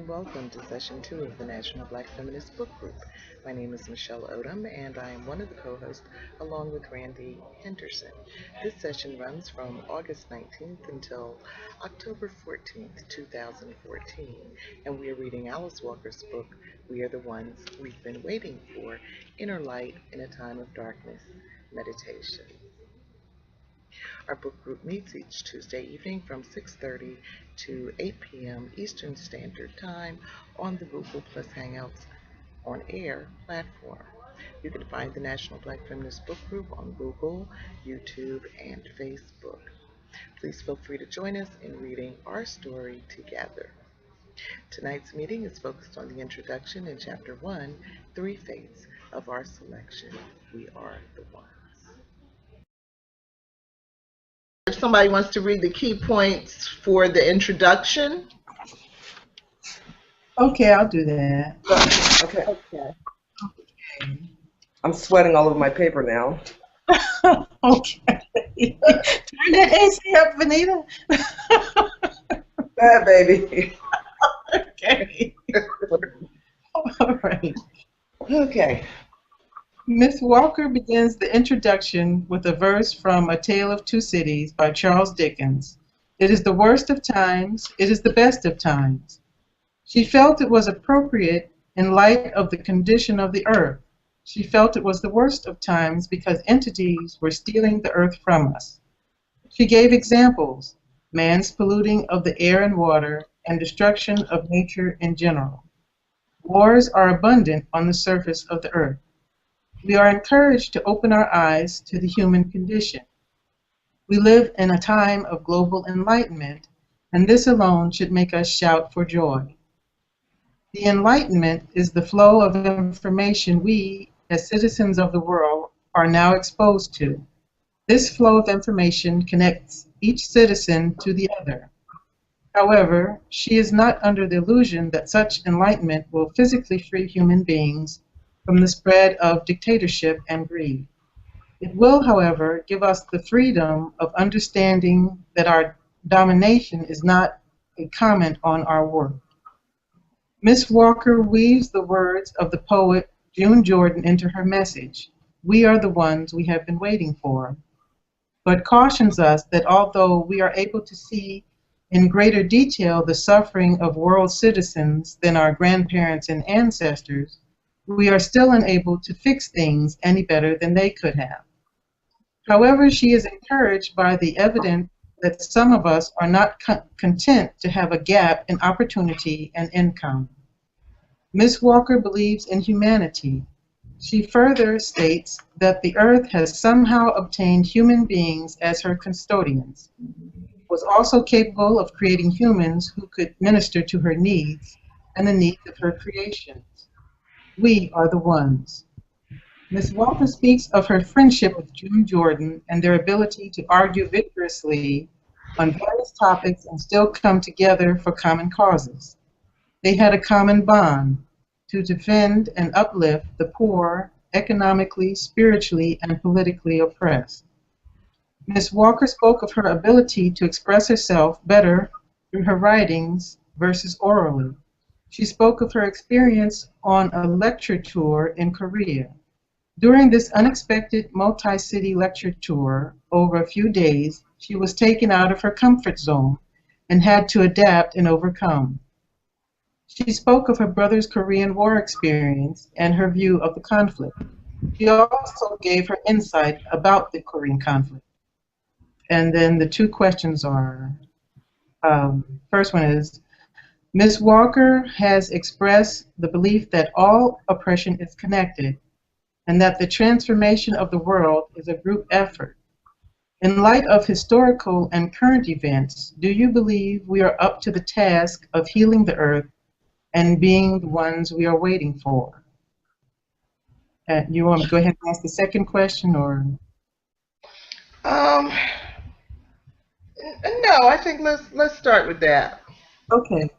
and welcome to Session 2 of the National Black Feminist Book Group. My name is Michelle Odom, and I am one of the co-hosts along with Randy Henderson. This session runs from August 19th until October 14th, 2014, and we are reading Alice Walker's book, We Are the Ones We've Been Waiting For, Inner Light in a Time of Darkness, Meditation. Our book group meets each Tuesday evening from 6:30 to 8 p.m. Eastern Standard Time on the Google Plus Hangouts on Air platform. You can find the National Black Feminist Book Group on Google, YouTube, and Facebook. Please feel free to join us in reading our story together. Tonight's meeting is focused on the introduction in Chapter 1, Three Fates of Our Selection. We are the ones. If somebody wants to read the key points for the introduction. Okay, I'll do that. Okay. I'm sweating all over my paper now. Okay. Turn that AC up, Venita. Go ahead, baby. Okay. All right. Okay. Miss Walker begins the introduction with a verse from A Tale of Two Cities by Charles Dickens. It is the worst of times, it is the best of times. She felt it was appropriate in light of the condition of the earth. She felt it was the worst of times because entities were stealing the earth from us. She gave examples, man's polluting of the air and water, and destruction of nature in general. Wars are abundant on the surface of the earth. We are encouraged to open our eyes to the human condition. We live in a time of global enlightenment, and this alone should make us shout for joy. The enlightenment is the flow of information we, as citizens of the world, are now exposed to. This flow of information connects each citizen to the other. However, she is not under the illusion that such enlightenment will physically free human beings from the spread of dictatorship and greed. It will, however, give us the freedom of understanding that our domination is not a comment on our worth. Miss Walker weaves the words of the poet June Jordan into her message, "We are the ones we have been waiting for," but cautions us that although we are able to see in greater detail the suffering of world citizens than our grandparents and ancestors, we are still unable to fix things any better than they could have. However, she is encouraged by the evidence that some of us are not content to have a gap in opportunity and income. Miss Walker believes in humanity. She further states that the earth has somehow obtained human beings as her custodians, was also capable of creating humans who could minister to her needs and the needs of her creation. We are the ones. Miss Walker speaks of her friendship with June Jordan and their ability to argue vigorously on various topics and still come together for common causes. They had a common bond to defend and uplift the poor, economically, spiritually, and politically oppressed. Miss Walker spoke of her ability to express herself better through her writings versus orally. She spoke of her experience on a lecture tour in Korea. During this unexpected multi-city lecture tour over a few days, she was taken out of her comfort zone and had to adapt and overcome. She spoke of her brother's Korean War experience and her view of the conflict. She also gave her insight about the Korean conflict. And then the two questions are, first one is, Ms. Walker has expressed the belief that all oppression is connected and that the transformation of the world is a group effort. In light of historical and current events, do you believe we are up to the task of healing the earth and being the ones we are waiting for? You want to go ahead and ask the second question, or? No, I think let's start with that. Okay.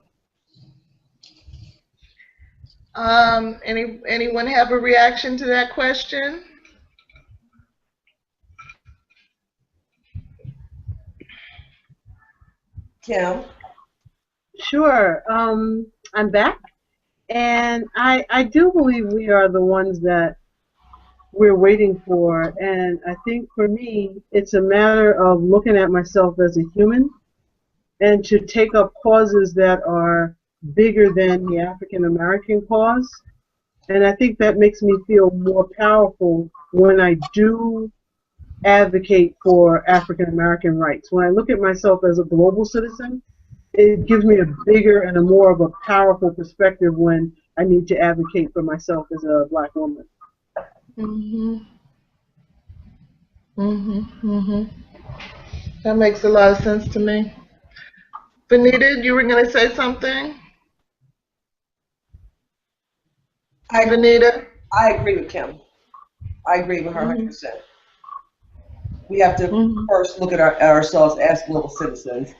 Anyone have a reaction to that question? Kim? Sure. I'm back, and I do believe we are the ones that we're waiting for, and I think for me, it's a matter of looking at myself as a human and to take up causes that are bigger than the African American cause. And I think that makes me feel more powerful when I do advocate for African American rights. When I look at myself as a global citizen, it gives me a bigger and a more of a powerful perspective when I need to advocate for myself as a Black woman. Mhm. Mhm. Mhm. That makes a lot of sense to me. Venita, you were going to say something? I Venita? I agree with Kim. I agree with her Mhm. 100%. We have to Mhm. first look at ourselves as global citizens,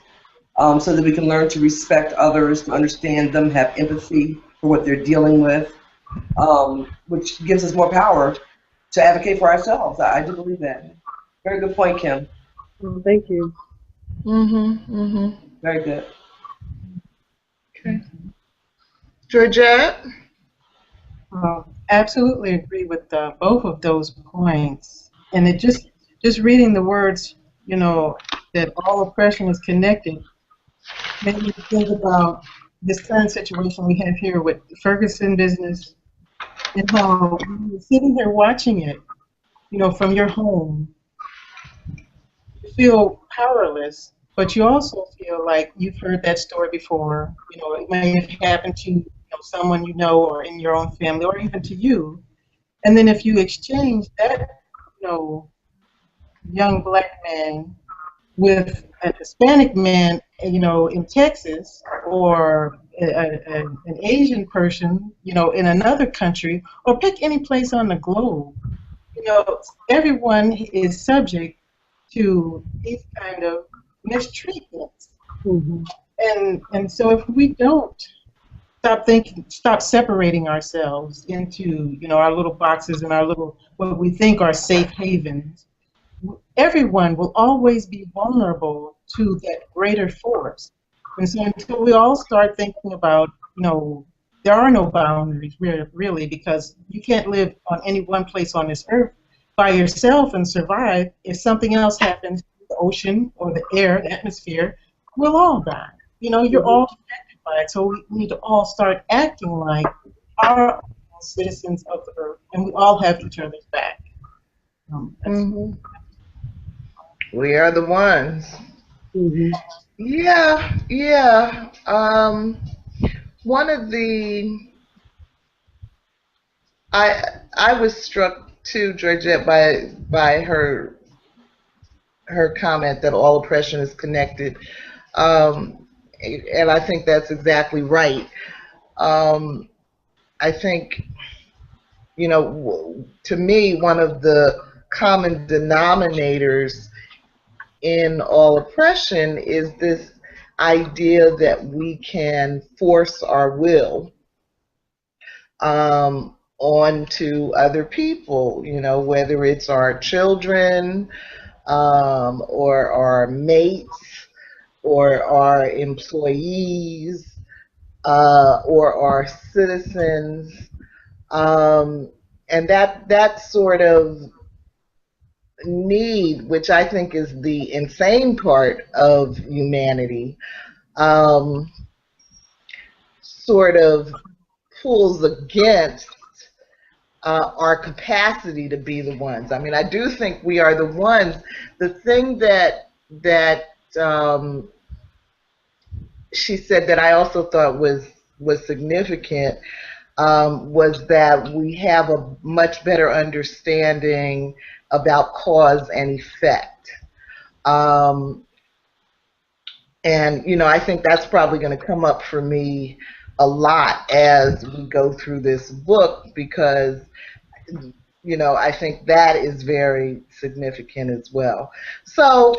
so that we can learn to respect others, to understand them, have empathy for what they're dealing with, which gives us more power to advocate for ourselves. I do believe that. Very good point, Kim. Well, thank you. Mhm. Mhm. Very good. Okay. Georgette? Absolutely agree with both of those points. And it just reading the words, that all oppression is connected, made me think about this current situation we have here with the Ferguson business and how you're sitting here watching it, from your home. You feel powerless, but you also feel like you've heard that story before. It may have happened to someone you know or in your own family or even to you. And then if you exchange that, young Black man with a Hispanic man, in Texas, or an Asian person, in another country, or pick any place on the globe, everyone is subject to these kind of mistreatments. Mm-hmm. And so if we don't stop separating ourselves into, our little boxes and our little, what we think are safe havens, everyone will always be vulnerable to that greater force. And so until we all start thinking about, there are no boundaries really, because you can't live on any one place on this earth by yourself and survive. If something else happens to the ocean or the air, the atmosphere, we'll all die. You're all affected by it. So we need to all start acting like our citizens of the earth, and we all have each other's back. Mhm. We are the ones. Mm-hmm. Yeah, yeah. One of the I was struck too, Georgette, by her comment that all oppression is connected, um, and I think that's exactly right. Um, I think to me, one of the common denominators in all oppression is this idea that we can force our will onto other people, whether it's our children, or our mates, or our employees, or our citizens. And that sort of need, which I think is the insane part of humanity, um, sort of pulls against our capacity to be the ones. I mean, I do think we are the ones. The thing that she said that I also thought was significant, was that we have a much better understanding about cause and effect. Um, and I think that's probably going to come up for me a lot as we go through this book, because I think that is very significant as well. So,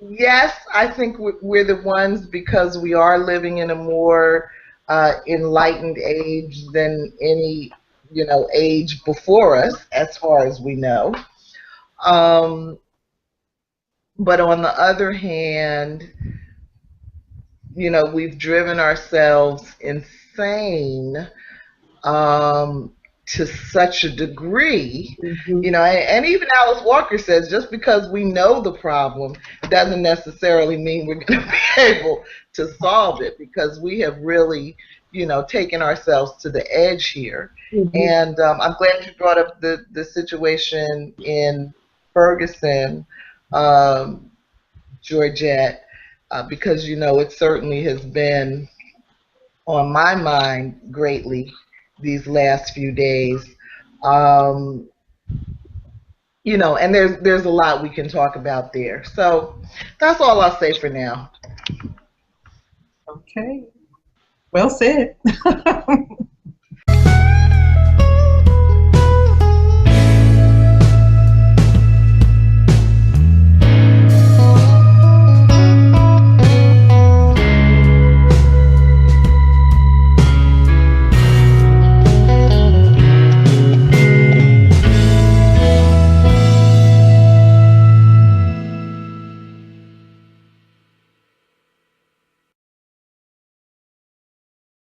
yes, I think we're the ones because we are living in a more enlightened age than any, age before us, as far as we know. Um, but on the other hand, we've driven ourselves insane to such a degree, Mm-hmm. you know, and even Alice Walker says just because we know the problem doesn't necessarily mean we're going to be able to solve it, because we have really, you know, taken ourselves to the edge here. Mm-hmm. And I'm glad you brought up the situation in Ferguson, Georgette, because, you know, it certainly has been on my mind greatly these last few days. Um, you know, and there's a lot we can talk about there. So that's all I'll say for now. Okay. Well said.